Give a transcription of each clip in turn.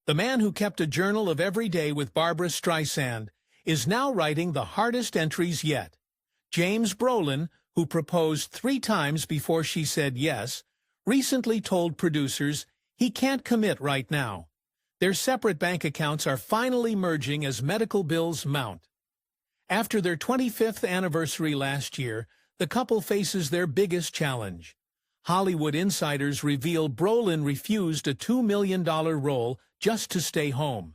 The man who kept a journal of every day with Barbra Streisand is now writing the hardest entries yet. James Brolin, who proposed 3 times before she said yes, recently told producers he can't commit right now. Their separate bank accounts are finally merging as medical bills mount. After their 25th anniversary last year, the couple faces their biggest challenge. Hollywood insiders reveal Brolin refused a $2 million role just to stay home.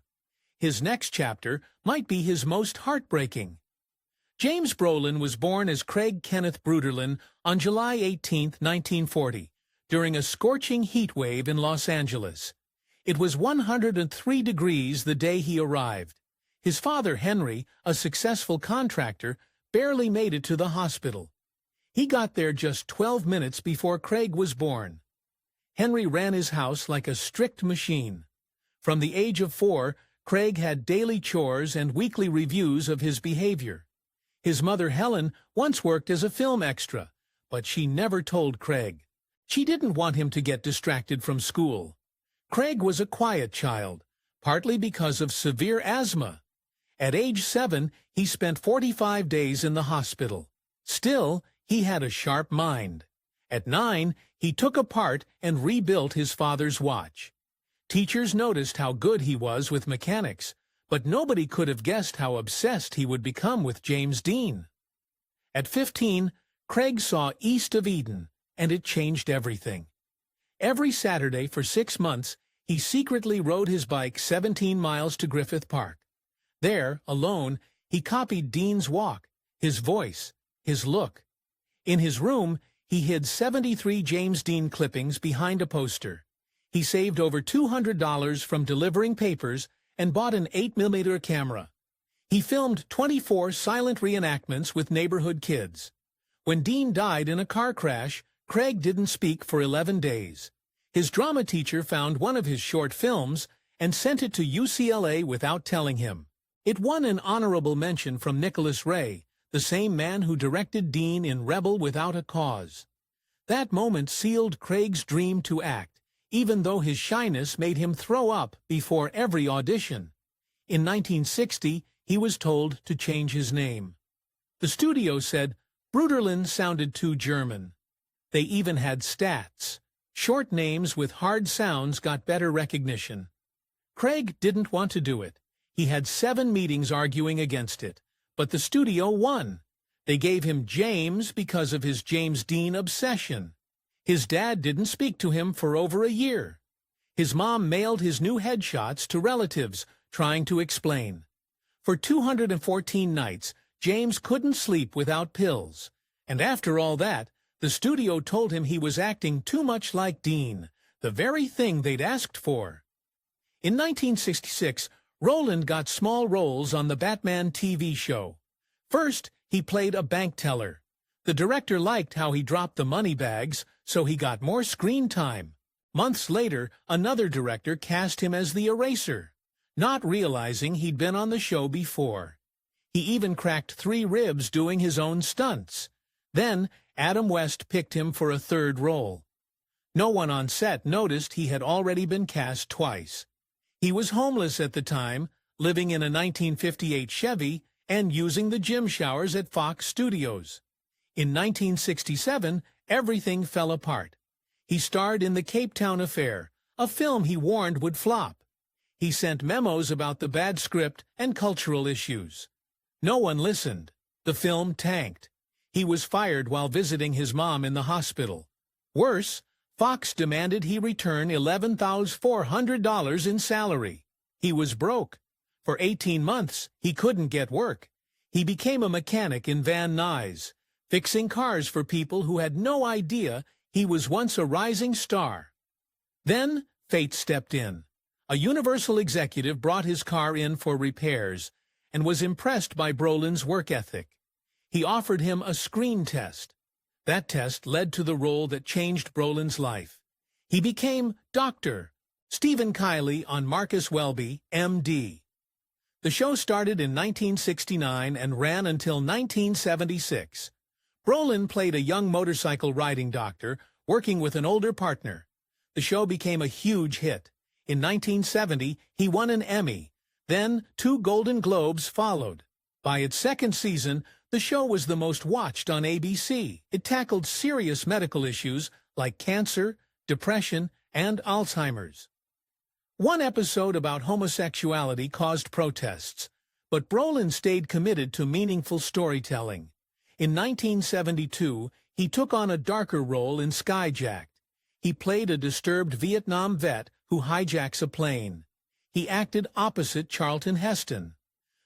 His next chapter might be his most heartbreaking. James Brolin was born as Craig Kenneth Brolin on July 18, 1940, during a scorching heat wave in Los Angeles. It was 103 degrees the day he arrived. His father, Henry, a successful contractor, barely made it to the hospital. He got there just 12 minutes before Craig was born. Henry ran his house like a strict machine. From the age of 4, Craig had daily chores and weekly reviews of his behavior. His mother, Helen, once worked as a film extra, but she never told Craig. She didn't want him to get distracted from school. Craig was a quiet child, partly because of severe asthma. At age 7, he spent 45 days in the hospital. Still, he had a sharp mind. At 9, he took apart and rebuilt his father's watch. Teachers noticed how good he was with mechanics, but nobody could have guessed how obsessed he would become with James Dean. At 15, Craig saw East of Eden, and it changed everything. Every Saturday for 6 months, he secretly rode his bike 17 miles to Griffith Park. There, alone, he copied Dean's walk, his voice, his look. In his room, he hid 73 James Dean clippings behind a poster. He saved over $200 from delivering papers and bought an 8mm camera. He filmed 24 silent reenactments with neighborhood kids. When Dean died in a car crash, Craig didn't speak for 11 days. His drama teacher found one of his short films and sent it to UCLA without telling him. It won an honorable mention from Nicholas Ray, the same man who directed Dean in Rebel Without a Cause. That moment sealed Craig's dream to act, even though his shyness made him throw up before every audition. In 1960, he was told to change his name. The studio said Brolin sounded too German. They even had stats. Short names with hard sounds got better recognition. Craig didn't want to do it. He had 7 meetings arguing against it, but the studio won. They gave him James because of his James Dean obsession. His dad didn't speak to him for over a year. His mom mailed his new headshots to relatives, trying to explain. For 214 nights, James couldn't sleep without pills. And after all that, the studio told him he was acting too much like Dean, the very thing they'd asked for. In 1966, Roland got small roles on the Batman TV show. First, he played a bank teller. The director liked how he dropped the money bags, so he got more screen time. Months later, another director cast him as the eraser, not realizing he'd been on the show before. He even cracked 3 ribs doing his own stunts. Then, Adam West picked him for a 3rd role. No one on set noticed he had already been cast twice. He was homeless at the time, living in a 1958 Chevy and using the gym showers at Fox Studios. In 1967, everything fell apart. He starred in The Cape Town Affair, a film he warned would flop. He sent memos about the bad script and cultural issues. No one listened. The film tanked. He was fired while visiting his mom in the hospital. Worse, Fox demanded he return $11,400 in salary. He was broke. For 18 months, he couldn't get work. He became a mechanic in Van Nuys, fixing cars for people who had no idea he was once a rising star. Then, fate stepped in. A Universal executive brought his car in for repairs and was impressed by Brolin's work ethic. He offered him a screen test. That test led to the role that changed Brolin's life. He became Dr. Stephen Kiley on Marcus Welby, M.D. The show started in 1969 and ran until 1976. Brolin played a young motorcycle riding doctor working with an older partner. The show became a huge hit. In 1970, he won an Emmy. Then, 2 Golden Globes followed. By its second season, the show was the most watched on ABC. It tackled serious medical issues like cancer, depression, and Alzheimer's. One episode about homosexuality caused protests, but Brolin stayed committed to meaningful storytelling. In 1972, he took on a darker role in Skyjacked. He played a disturbed Vietnam vet who hijacks a plane. He acted opposite Charlton Heston.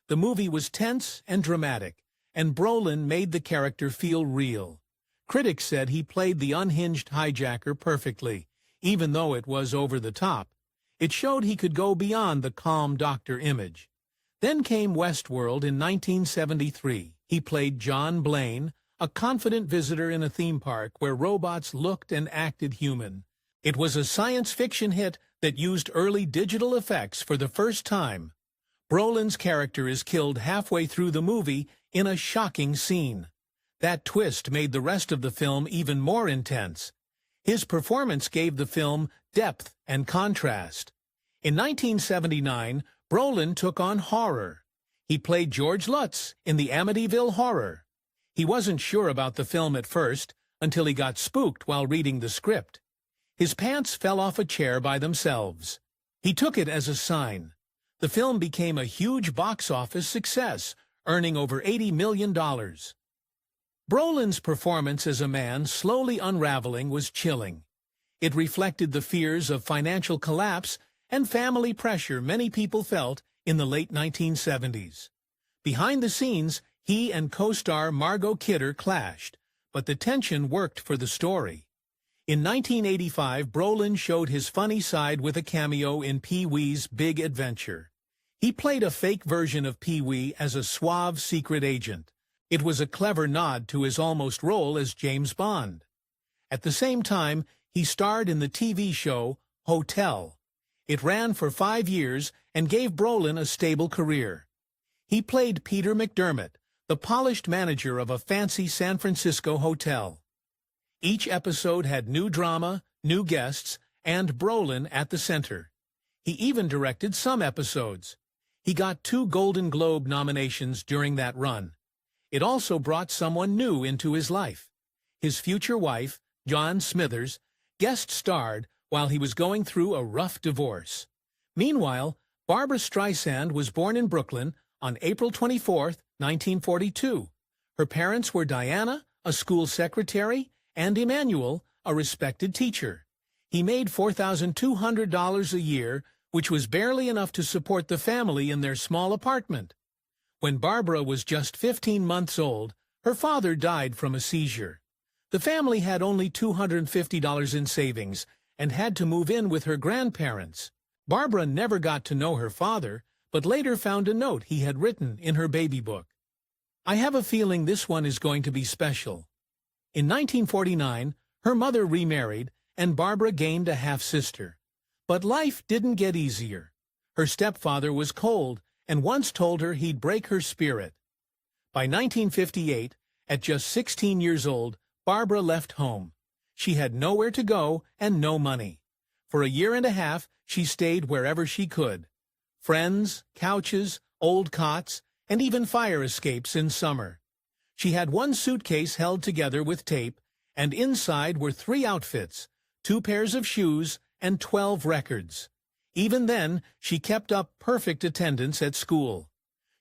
The movie was tense and dramatic, and Brolin made the character feel real. Critics said he played the unhinged hijacker perfectly, even though it was over the top. It showed he could go beyond the calm doctor image. Then came Westworld in 1973. He played John Blaine, a confident visitor in a theme park where robots looked and acted human. It was a science fiction hit that used early digital effects for the first time. Brolin's character is killed halfway through the movie in a shocking scene. That twist made the rest of the film even more intense. His performance gave the film depth and contrast. In 1979, Brolin took on horror. He played George Lutz in the Amityville Horror. He wasn't sure about the film at first, until he got spooked while reading the script. His pants fell off a chair by themselves. He took it as a sign. The film became a huge box office success, earning over $80 million. Brolin's performance as a man slowly unraveling was chilling. It reflected the fears of financial collapse and family pressure many people felt in the late 1970s. Behind the scenes, he and co-star Margot Kidder clashed, but the tension worked for the story. In 1985, Brolin showed his funny side with a cameo in Pee-wee's Big Adventure. He played a fake version of Pee-wee as a suave secret agent. It was a clever nod to his almost role as James Bond. At the same time, he starred in the TV show Hotel. It ran for 5 years and gave Brolin a stable career. He played Peter McDermott, the polished manager of a fancy San Francisco hotel. Each episode had new drama, new guests, and Brolin at the center. He even directed some episodes. He got 2 Golden Globe nominations during that run. It also brought someone new into his life. His future wife, John Smithers, guest-starred while he was going through a rough divorce. Meanwhile, Barbra Streisand was born in Brooklyn on April 24, 1942. Her parents were Diana, a school secretary, and Emmanuel, a respected teacher. He made $4,200 a year, which was barely enough to support the family in their small apartment. When Barbara was just 15 months old, her father died from a seizure. The family had only $250 in savings and had to move in with her grandparents. Barbara never got to know her father, but later found a note he had written in her baby book. I have a feeling this one is going to be special. In 1949, her mother remarried, and Barbara gained a half-sister. But life didn't get easier. Her stepfather was cold, and once told her he'd break her spirit. By 1958, at just 16 years old, Barbara left home. She had nowhere to go and no money. For a year and a half, she stayed wherever she could. Friends, couches, old cots, and even fire escapes in summer. She had one suitcase held together with tape, and inside were 3 outfits, 2 pairs of shoes, and 12 records. Even then, she kept up perfect attendance at school.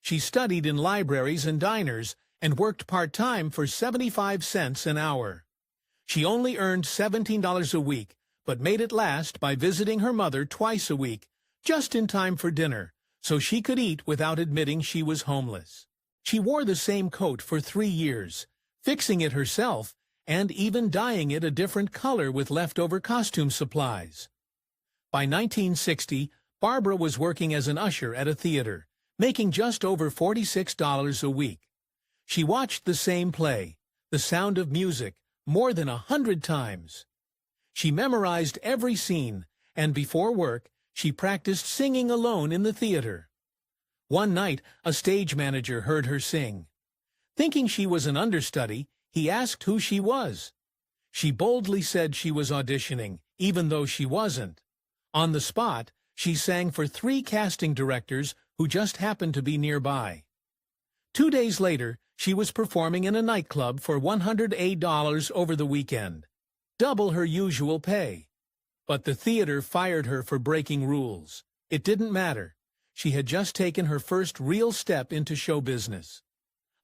She studied in libraries and diners and worked part-time for 75 cents an hour. She only earned $17 a week, but made it last by visiting her mother twice a week, just in time for dinner, so she could eat without admitting she was homeless. She wore the same coat for 3 years, fixing it herself and even dyeing it a different color with leftover costume supplies. By 1960, Barbara was working as an usher at a theater, making just over $46 a week. She watched the same play, The Sound of Music, more than 100 times. She memorized every scene, and before work, she practiced singing alone in the theater. One night, a stage manager heard her sing. Thinking she was an understudy, he asked who she was. She boldly said she was auditioning, even though she wasn't. On the spot, She sang for 3 casting directors who just happened to be nearby. 2 days later, she was performing in a nightclub for $108 over the weekend, double her usual pay. But the theater fired her for breaking rules. It didn't matter. She had just taken her first real step into show business.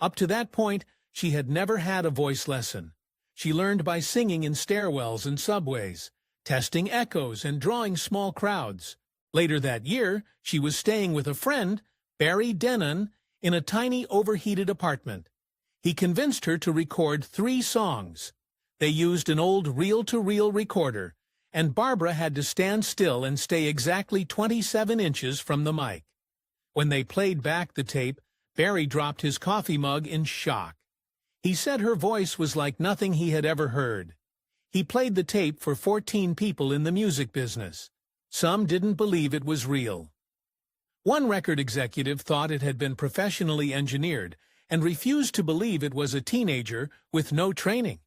Up to that point, she had never had a voice lesson. She learned by singing in stairwells and subways, testing echoes and drawing small crowds. Later that year, she was staying with a friend, Barry Denon, in a tiny overheated apartment. He convinced her to record 3 songs. They used an old reel-to-reel recorder, and Barbra had to stand still and stay exactly 27 inches from the mic. When they played back the tape, Barry dropped his coffee mug in shock. He said her voice was like nothing he had ever heard. He played the tape for 14 people in the music business. Some didn't believe it was real. One record executive thought it had been professionally engineered and refused to believe it was a teenager with no training.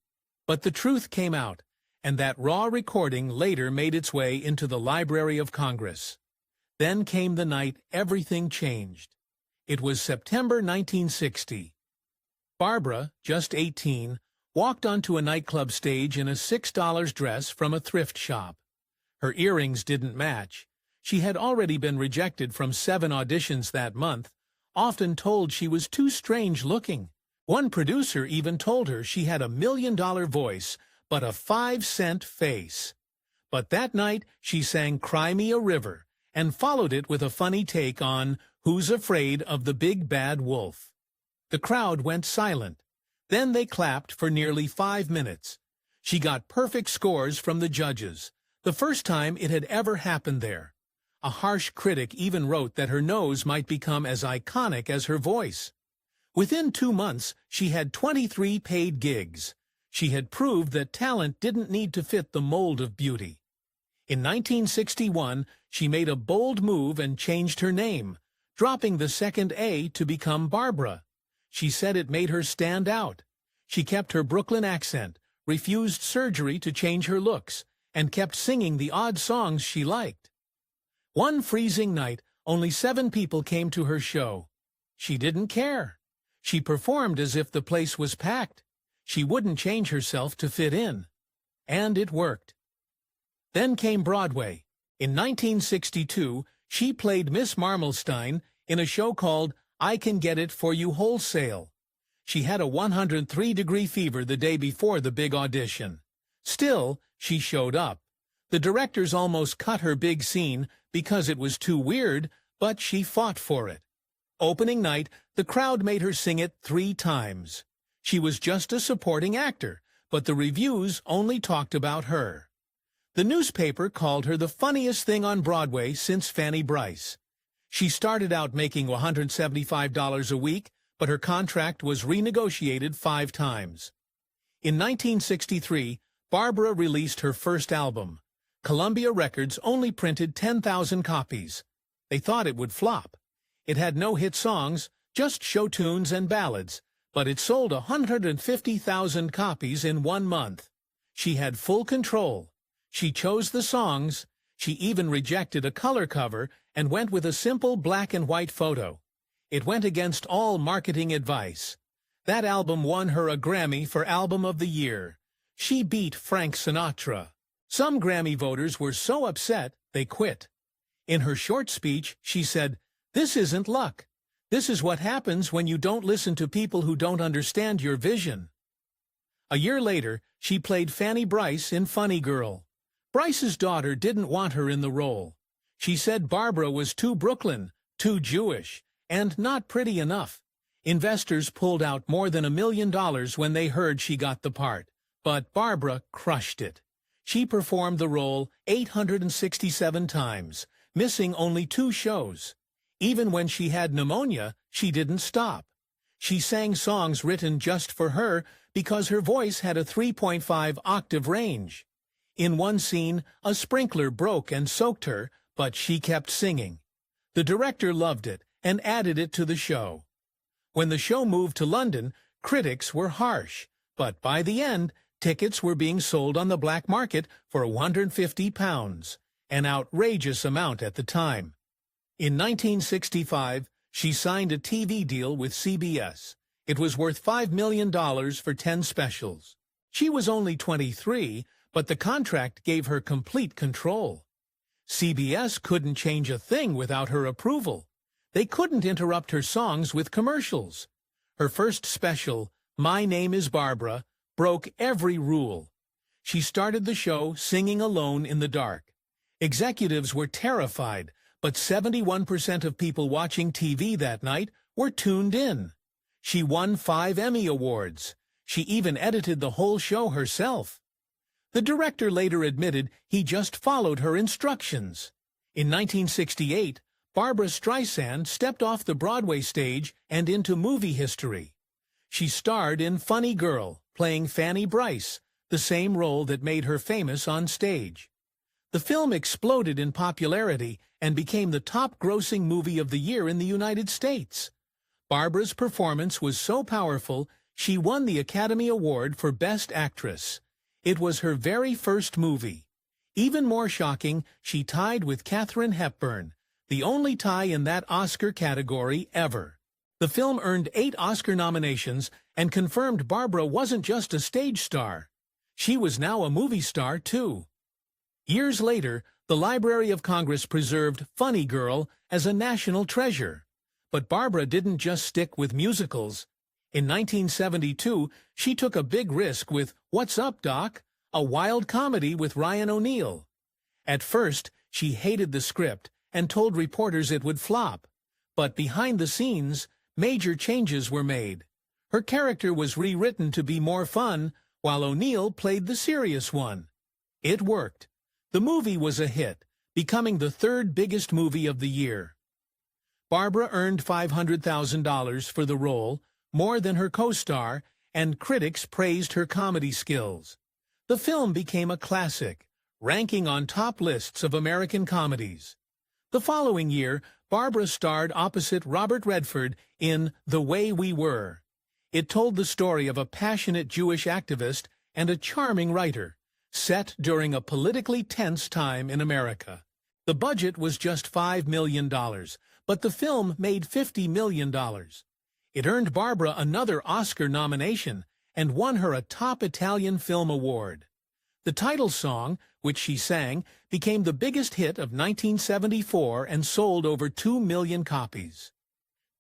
But the truth came out, and that raw recording later made its way into the Library of Congress. Then came the night everything changed. It was September 1960. Barbra, just 18, walked onto a nightclub stage in a $6 dress from a thrift shop. Her earrings didn't match. She had already been rejected from 7 auditions that month, often told she was too strange looking. One producer even told her she had a $1 million voice, but a 5-cent face. But that night, she sang Cry Me a River, and followed it with a funny take on Who's Afraid of the Big Bad Wolf. The crowd went silent. Then they clapped for nearly 5 minutes. She got perfect scores from the judges, the first time it had ever happened there. A harsh critic even wrote that her nose might become as iconic as her voice. Within 2 months, she had 23 paid gigs. She had proved that talent didn't need to fit the mold of beauty. In 1961, she made a bold move and changed her name, dropping the second A to become Barbra. She said it made her stand out. She kept her Brooklyn accent, refused surgery to change her looks, and kept singing the odd songs she liked. One freezing night, only 7 people came to her show. She didn't care. She performed as if the place was packed. She wouldn't change herself to fit in. And it worked. Then came Broadway. In 1962, she played Miss Marmelstein in a show called I Can Get It For You Wholesale. She had a 103-degree fever the day before the big audition. Still, she showed up. The directors almost cut her big scene because it was too weird, but she fought for it. Opening night, the crowd made her sing it 3 times. She was just a supporting actor, but the reviews only talked about her. The newspaper called her the funniest thing on Broadway since Fanny Brice. She started out making $175 a week, but her contract was renegotiated 5 times. In 1963, Barbra released her first album. Columbia Records only printed 10,000 copies. They thought it would flop. It had no hit songs, just show tunes and ballads, but it sold 150,000 copies in 1 month. She had full control. She chose the songs. She even rejected a color cover and went with a simple black and white photo. It went against all marketing advice. That album won her a Grammy for Album of the Year. She beat Frank Sinatra. Some Grammy voters were so upset they quit. In her short speech, she said, "This isn't luck. This is what happens when you don't listen to people who don't understand your vision." A year later, she played Fanny Brice in Funny Girl. Brice's daughter didn't want her in the role. She said Barbra was too Brooklyn, too Jewish, and not pretty enough. Investors pulled out more than $1 million when they heard she got the part, but Barbra crushed it. She performed the role 867 times, missing only 2 shows. Even when she had pneumonia, she didn't stop. She sang songs written just for her because her voice had a 3.5 octave range. In one scene, a sprinkler broke and soaked her, but she kept singing. The director loved it and added it to the show. When the show moved to London, critics were harsh, but by the end, tickets were being sold on the black market for £150, an outrageous amount at the time. In 1965, she signed a TV deal with CBS. It was worth $5 million for 10 specials. She was only 23, but the contract gave her complete control. CBS couldn't change a thing without her approval. They couldn't interrupt her songs with commercials. Her first special, My Name is Barbara, broke every rule. She started the show singing alone in the dark. Executives were terrified, but 71% of people watching TV that night were tuned in. She won 5 Emmy Awards. She even edited the whole show herself. The director later admitted he just followed her instructions. In 1968, Barbra Streisand stepped off the Broadway stage and into movie history. She starred in Funny Girl, playing Fanny Brice, the same role that made her famous on stage. The film exploded in popularity and became the top-grossing movie of the year in the United States. Barbra's performance was so powerful, she won the Academy Award for Best Actress. It was her very first movie. Even more shocking, she tied with Katharine Hepburn, the only tie in that Oscar category ever. The film earned 8 Oscar nominations and confirmed Barbra wasn't just a stage star. She was now a movie star, too. Years later, the Library of Congress preserved Funny Girl as a national treasure. But Barbra didn't just stick with musicals. In 1972, she took a big risk with What's Up, Doc?, a wild comedy with Ryan O'Neal. At first, she hated the script and told reporters it would flop. But behind the scenes, major changes were made. Her character was rewritten to be more fun, while O'Neal played the serious one. It worked. The movie was a hit, becoming the 3rd biggest movie of the year. Barbra earned $500,000 for the role, more than her co-star, and critics praised her comedy skills. The film became a classic, ranking on top lists of American comedies. The following year, Barbra starred opposite Robert Redford in The Way We Were. It told the story of a passionate Jewish activist and a charming writer, set during a politically tense time in America. The budget was just $5 million, but the film made $50 million. It earned Barbra another Oscar nomination and won her a top Italian Film Award. The title song, which she sang, became the biggest hit of 1974 and sold over 2 million copies.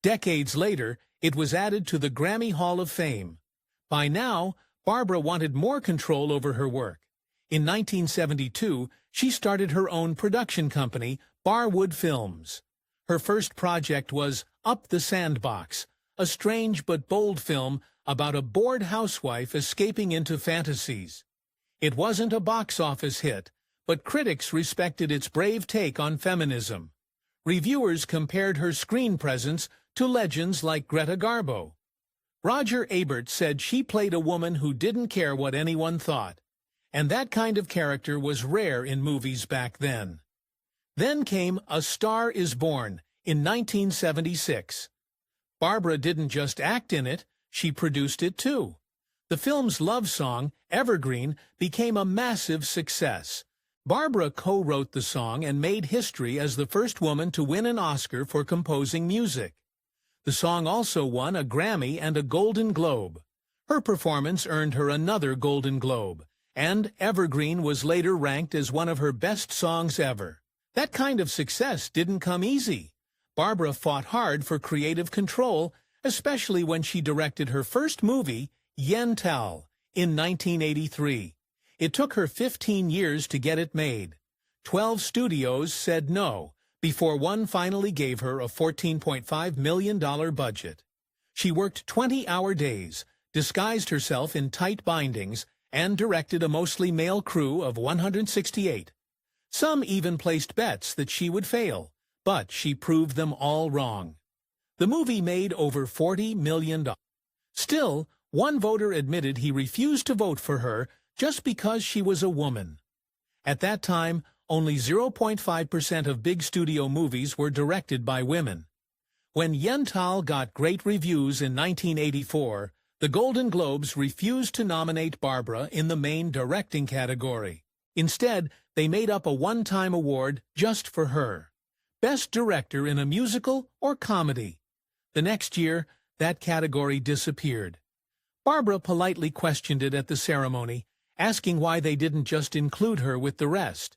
Decades later, it was added to the Grammy Hall of Fame. By now, Barbra wanted more control over her work. In 1972, she started her own production company, Barwood Films. Her first project was Up the Sandbox, a strange but bold film about a bored housewife escaping into fantasies. It wasn't a box office hit, but critics respected its brave take on feminism. Reviewers compared her screen presence to legends like Greta Garbo. Roger Ebert said she played a woman who didn't care what anyone thought, and that kind of character was rare in movies back then. Then came A Star is Born in 1976. Barbra didn't just act in it, she produced it too. The film's love song, Evergreen, became a massive success. Barbra co-wrote the song and made history as the first woman to win an Oscar for composing music. The song also won a Grammy and a Golden Globe. Her performance earned her another Golden Globe, and Evergreen was later ranked as one of her best songs ever. That kind of success didn't come easy. Barbra fought hard for creative control, especially when she directed her first movie, Yentl, in 1983. It took her 15 years to get it made. 12 studios said no, before one finally gave her a $14.5 million budget. She worked 20-hour days, disguised herself in tight bindings, and directed a mostly male crew of 168. Some even placed bets that she would fail, but she proved them all wrong. The movie made over $40 million. Still, one voter admitted he refused to vote for her just because she was a woman. At that time, only 0.5% of big studio movies were directed by women. When Yentl got great reviews in 1984, the Golden Globes refused to nominate Barbra in the main directing category. Instead, they made up a one-time award just for her. Best Director in a Musical or Comedy. The next year, that category disappeared. Barbra politely questioned it at the ceremony, asking why they didn't just include her with the rest.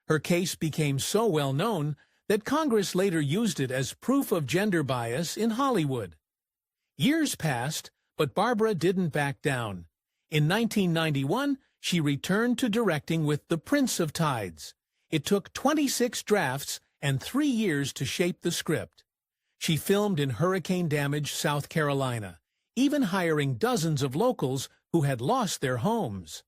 Her case became so well known that Congress later used it as proof of gender bias in Hollywood. Years passed, but Barbra didn't back down. In 1991, she returned to directing with The Prince of Tides. It took 26 drafts and 3 years to shape the script. She filmed in hurricane-damaged South Carolina, even hiring dozens of locals who had lost their homes.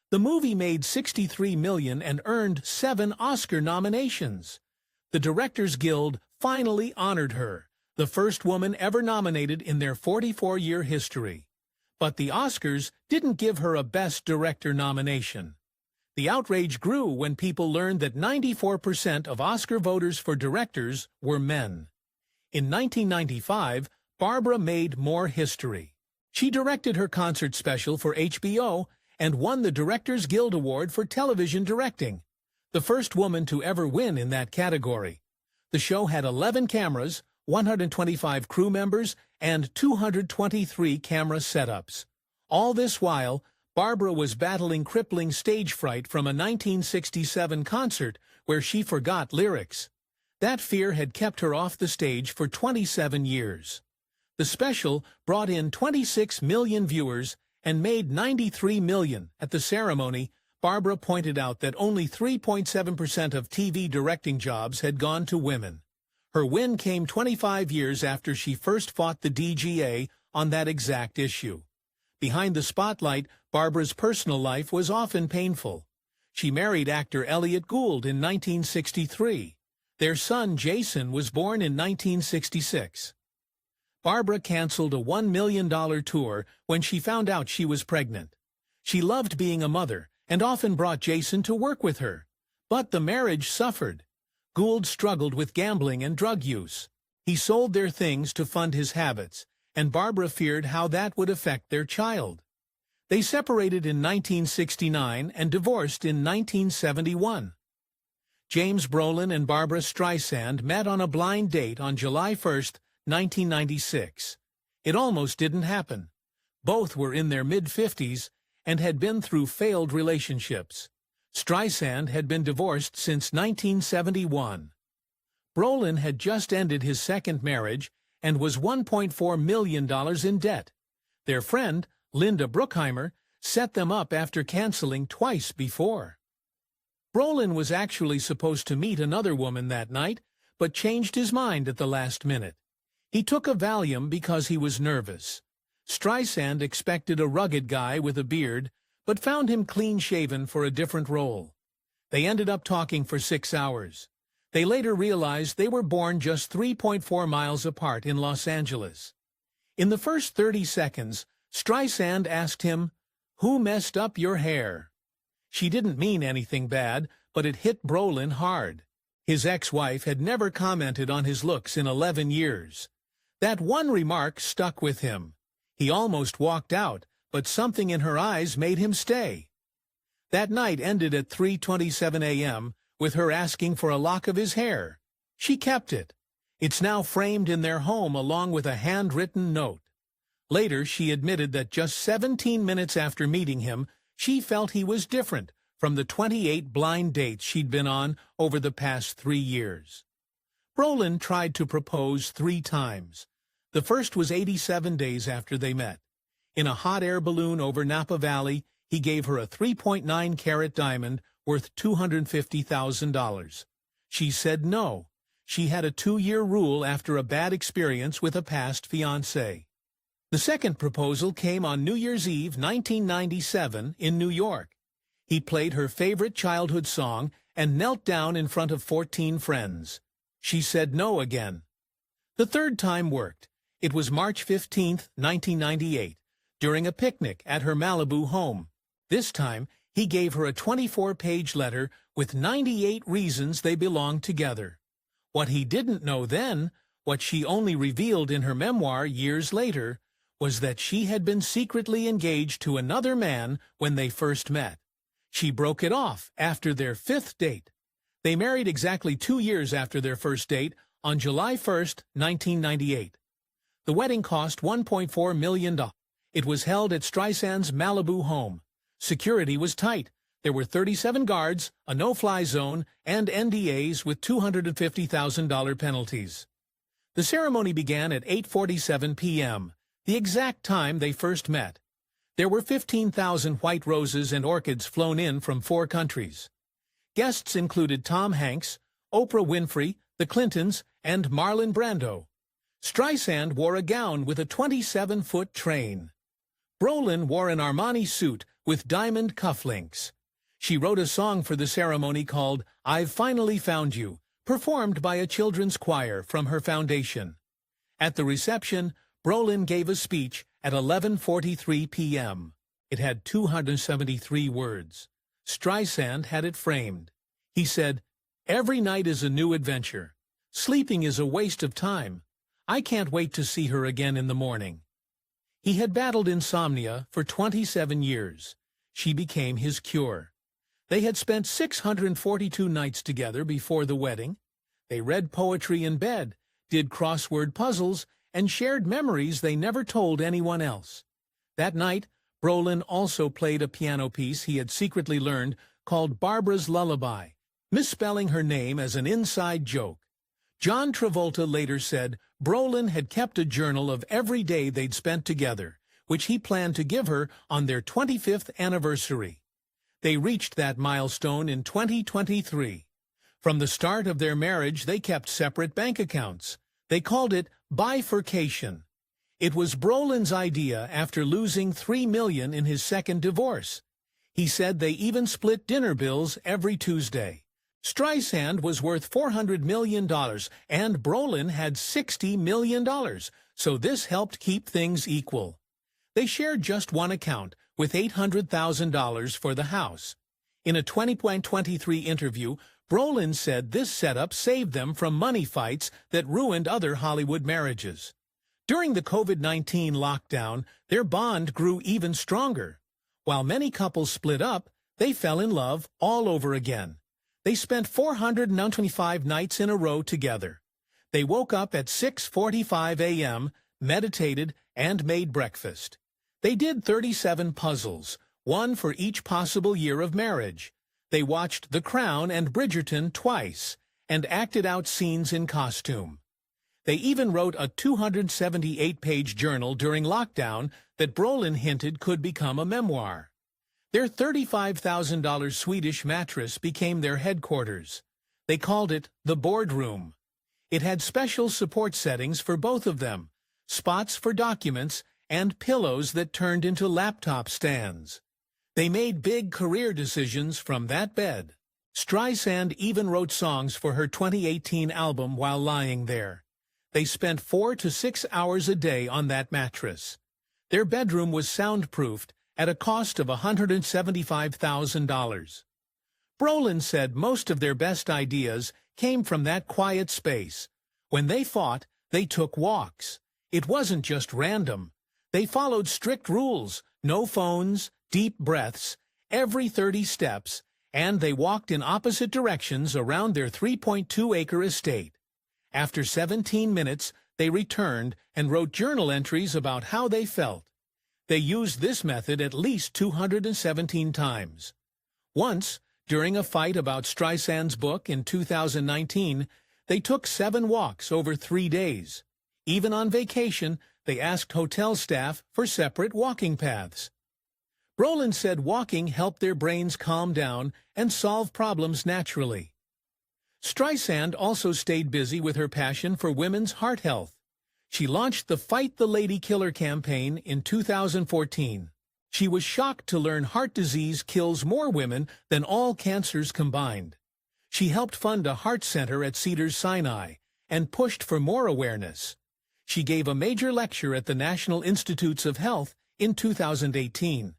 The movie made $63 million and earned 7 Oscar nominations. The Directors Guild finally honored her, the first woman ever nominated in their 44-year history. But the Oscars didn't give her a Best Director nomination. The outrage grew when people learned that 94% of Oscar voters for directors were men. In 1995, Barbra made more history. She directed her concert special for HBO and won the Directors Guild Award for television directing, the first woman to ever win in that category. The show had 11 cameras, 125 crew members, and 223 camera setups. All this while, Barbra was battling crippling stage fright from a 1967 concert where she forgot lyrics. That fear had kept her off the stage for 27 years. The special brought in 26 million viewers and made $93 million. At the ceremony, Barbra pointed out that only 3.7% of TV directing jobs had gone to women. Her win came 25 years after she first fought the DGA on that exact issue. Behind the spotlight, Barbra's personal life was often painful. She married actor Elliot Gould in 1963. Their son, Jason, was born in 1966. Barbra canceled a $1 million tour when she found out she was pregnant. She loved being a mother and often brought Jason to work with her. But the marriage suffered. Gould struggled with gambling and drug use. He sold their things to fund his habits, and Barbra feared how that would affect their child. They separated in 1969 and divorced in 1971. James Brolin and Barbra Streisand met on a blind date on July 1, 1996. It almost didn't happen. Both were in their mid-50s and had been through failed relationships. Streisand had been divorced since 1971. Brolin had just ended his second marriage and was $1.4 million in debt. Their friend, Linda Bruckheimer, set them up after canceling twice before. Brolin was actually supposed to meet another woman that night, but changed his mind at the last minute. He took a Valium because he was nervous. Streisand expected a rugged guy with a beard, but found him clean-shaven for a different role. They ended up talking for 6 hours. They later realized they were born just 3.4 miles apart in Los Angeles. In the first 30 seconds, Streisand asked him, "Who messed up your hair?" She didn't mean anything bad, but it hit Brolin hard. His ex-wife had never commented on his looks in 11 years. That one remark stuck with him. He almost walked out, but something in her eyes made him stay. That night ended at 3:27 a.m., with her asking for a lock of his hair. She kept it. It's now framed in their home along with a handwritten note. Later, she admitted that just 17 minutes after meeting him, she felt he was different from the 28 blind dates she'd been on over the past 3 years. Brolin tried to propose 3 times. The first was 87 days after they met. In a hot air balloon over Napa Valley, he gave her a 3.9-carat diamond worth $250,000. She said no. She had a 2-year rule after a bad experience with a past fiancé. The second proposal came on New Year's Eve 1997 in New York. He played her favorite childhood song and knelt down in front of 14 friends. She said no again. The third time worked. It was March 15, 1998, during a picnic at her Malibu home. This time, he gave her a 24-page letter with 98 reasons they belonged together. What he didn't know then, what she only revealed in her memoir years later, was that she had been secretly engaged to another man when they first met. She broke it off after their 5th date. They married exactly 2 years after their first date on July 1st, 1998. The wedding cost $1.4 million. It was held at Streisand's Malibu home. Security was tight. There were 37 guards, a no-fly zone, and NDAs with $250,000 penalties. The ceremony began at 8:47 p.m., the exact time they first met. There were 15,000 white roses and orchids flown in from 4 countries. Guests included Tom Hanks, Oprah Winfrey, the Clintons, and Marlon Brando. Streisand wore a gown with a 27-foot train. Brolin wore an Armani suit with diamond cufflinks. She wrote a song for the ceremony called "I've Finally Found You," performed by a children's choir from her foundation. At the reception, Brolin gave a speech at 11:43 p.m. It had 273 words. Streisand had it framed. He said, "Every night is a new adventure. Sleeping is a waste of time. I can't wait to see her again in the morning." He had battled insomnia for 27 years. She became his cure. They had spent 642 nights together before the wedding. They read poetry in bed, did crossword puzzles, and shared memories they never told anyone else. That night, Brolin also played a piano piece he had secretly learned called Barbra's Lullaby, misspelling her name as an inside joke. John Travolta later said Brolin had kept a journal of every day they'd spent together, which he planned to give her on their 25th anniversary. They reached that milestone in 2023. From the start of their marriage, they kept separate bank accounts. They called it bifurcation. It was Brolin's idea after losing $3 million in his second divorce. He said they even split dinner bills every Tuesday. Streisand was worth $400 million, and Brolin had $60 million, so this helped keep things equal. They shared just one account, with $800,000 for the house. In a 2023 interview, Brolin said this setup saved them from money fights that ruined other Hollywood marriages. During the COVID-19 lockdown, their bond grew even stronger. While many couples split up, they fell in love all over again. They spent 425 nights in a row together. They woke up at 6:45 a.m., meditated, and made breakfast. They did 37 puzzles, one for each possible year of marriage. They watched The Crown and Bridgerton twice, and acted out scenes in costume. They even wrote a 278-page journal during lockdown that Brolin hinted could become a memoir. Their $35,000 Swedish mattress became their headquarters. They called it the boardroom. It had special support settings for both of them, spots for documents, and pillows that turned into laptop stands. They made big career decisions from that bed. Streisand even wrote songs for her 2018 album while lying there. They spent 4 to 6 hours a day on that mattress. Their bedroom was soundproofed at a cost of $175,000. Brolin said most of their best ideas came from that quiet space. When they fought, they took walks. It wasn't just random. They followed strict rules, no phones, deep breaths, every 30 steps, and they walked in opposite directions around their 3.2-acre estate. After 17 minutes, they returned and wrote journal entries about how they felt. They used this method at least 217 times. Once, during a fight about Streisand's book in 2019, they took 7 walks over 3 days. Even on vacation, they asked hotel staff for separate walking paths. Brolin said walking helped their brains calm down and solve problems naturally. Streisand also stayed busy with her passion for women's heart health. She launched the Fight the Lady Killer campaign in 2014. She was shocked to learn heart disease kills more women than all cancers combined. She helped fund a heart center at Cedars-Sinai and pushed for more awareness. She gave a major lecture at the National Institutes of Health in 2018.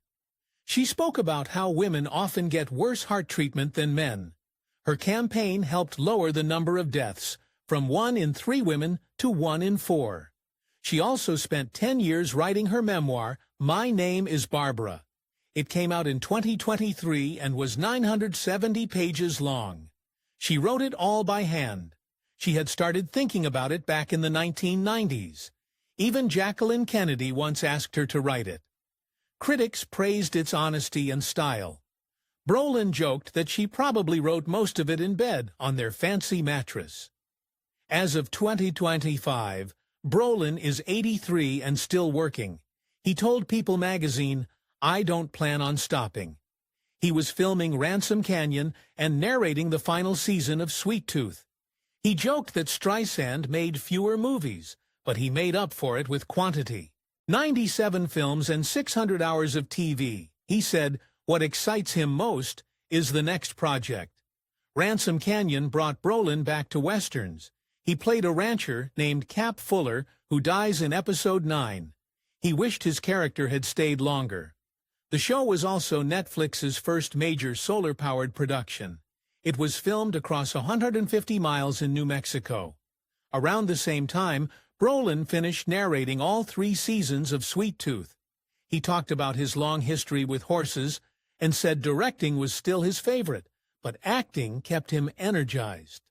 She spoke about how women often get worse heart treatment than men. Her campaign helped lower the number of deaths, from 1 in 3 women to 1 in 4. She also spent 10 years writing her memoir, My Name is Barbra. It came out in 2023 and was 970 pages long. She wrote it all by hand. She had started thinking about it back in the 1990s. Even Jacqueline Kennedy once asked her to write it. Critics praised its honesty and style. Brolin joked that she probably wrote most of it in bed on their fancy mattress. As of 2025, Brolin is 83 and still working. He told People magazine, "I don't plan on stopping." He was filming Ransom Canyon and narrating the final season of Sweet Tooth. He joked that Streisand made fewer movies, but he made up for it with quantity. 97 films and 600 hours of TV. He said what excites him most is the next project. Ransom Canyon brought Brolin back to Westerns. He played a rancher named Cap Fuller who dies in episode 9. He wished his character had stayed longer. The show was also Netflix's first major solar-powered production. It was filmed across 150 miles in New Mexico. Around the same time, Brolin finished narrating all 3 seasons of Sweet Tooth. He talked about his long history with horses and said directing was still his favorite, but acting kept him energized.